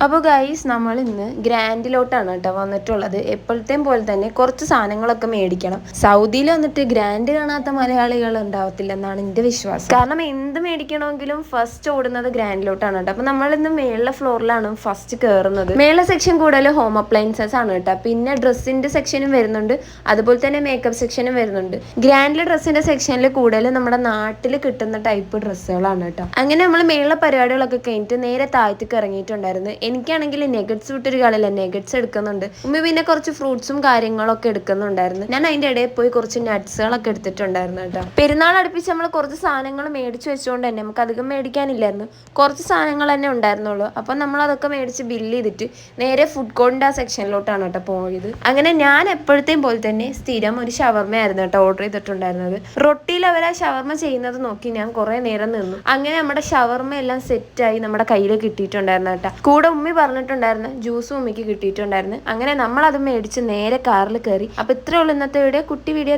അപ്പോൾ ഗൈസ് നമ്മൾ ഇന്ന് ഗ്രാൻഡിലോട്ടാണ് കേട്ടോ വന്നിട്ടുള്ളത്. എപ്പോഴത്തെയും പോലെ തന്നെ കുറച്ച് സാധനങ്ങളൊക്കെ മേടിക്കണം. സൗദിയിൽ വന്നിട്ട് ഗ്രാൻഡ് കാണാത്ത മലയാളികൾ ഉണ്ടാവത്തില്ല എന്നാണ് എൻ്റെ വിശ്വാസം. കാരണം എന്ത് മേടിക്കണമെങ്കിലും ഫസ്റ്റ് ഓടുന്നത് ഗ്രാൻഡിലോട്ടാണ് കേട്ടോ. അപ്പോൾ നമ്മൾ ഇന്ന് മേളിലെ ഫ്ലോറിലാണ് ഫസ്റ്റ് കയറുന്നത്. മേള സെക്ഷൻ കൂടുതൽ ഹോം അപ്ലയൻസസ് ആണ് കേട്ടോ. പിന്നെ ഡ്രസ്സിന്റെ സെക്ഷനും വരുന്നുണ്ട്, അതുപോലെ തന്നെ മേക്കപ്പ് സെക്ഷനും വരുന്നുണ്ട്. ഗ്രാൻഡിലെ ഡ്രസ്സിന്റെ സെക്ഷനിൽ കൂടുതൽ നമ്മുടെ നാട്ടിൽ കിട്ടുന്ന ടൈപ്പ് ഡ്രസ്സുകളാണ് കേട്ടോ. അങ്ങനെ നമ്മൾ മേളിലെ പരിപാടികളൊക്കെ കഴിഞ്ഞിട്ട് നേരെ താഴത്തേക്ക് ഇറങ്ങിയിട്ടുണ്ടായിരുന്നു. എനിക്കാണെങ്കിൽ നെഗറ്റ്സ് വിട്ടൊരു കളില്ല, നെഗറ്റ്സ് എടുക്കുന്നുണ്ട്. ഉമ്മ പിന്നെ കുറച്ച് ഫ്രൂട്ട്സും കാര്യങ്ങളൊക്കെ എടുക്കുന്നുണ്ടായിരുന്നു. ഞാൻ അതിന്റെ ഇടയിൽ പോയി കുറച്ച് നട്ട്സുകളൊക്കെ എടുത്തിട്ടുണ്ടായിരുന്നു കേട്ടോ. പെരുന്നാൾ അടുപ്പിച്ച് നമ്മൾ കുറച്ച് സാധനങ്ങൾ മേടിച്ചു വെച്ചുകൊണ്ട് തന്നെ നമുക്ക് അധികം മേടിക്കാനില്ലായിരുന്നു, കുറച്ച് സാധനങ്ങൾ തന്നെ ഉണ്ടായിരുന്നുള്ളൂ. അപ്പം നമ്മൾ അതൊക്കെ മേടിച്ച് ബില്ല് ചെയ്തിട്ട് നേരെ ഫുഡ് കോർട്ടിന്റെ ആ സെക്ഷനിലോട്ടാണ് കേട്ടോ പോയത്. അങ്ങനെ ഞാൻ എപ്പോഴത്തെയും പോലെ തന്നെ സ്ഥിരം ഒരു ഷവർമ ആയിരുന്നു കേട്ടോ ഓർഡർ ചെയ്തിട്ടുണ്ടായിരുന്നത്. റൊട്ടിയിൽ അവർ ആ ഷവർമ ചെയ്യുന്നത് നോക്കി ഞാൻ കുറെ നേരം നിന്നു. അങ്ങനെ നമ്മുടെ ഷവർമ എല്ലാം സെറ്റായി നമ്മുടെ കയ്യിൽ കിട്ടിയിട്ടുണ്ടായിരുന്നു കേട്ടോ. കൂടെ ഉമ്മി പറഞ്ഞിട്ടുണ്ടായിരുന്നു ജ്യൂസും ഉമ്മിക്ക് കിട്ടിയിട്ടുണ്ടായിരുന്നു. അങ്ങനെ നമ്മൾ അത് മേടിച്ച് നേരെ കാറിൽ കയറി. അപ്പൊ ഇത്രയുള്ള ഇന്നത്തെ വീഡിയോ, കുട്ടി വീഡിയോ.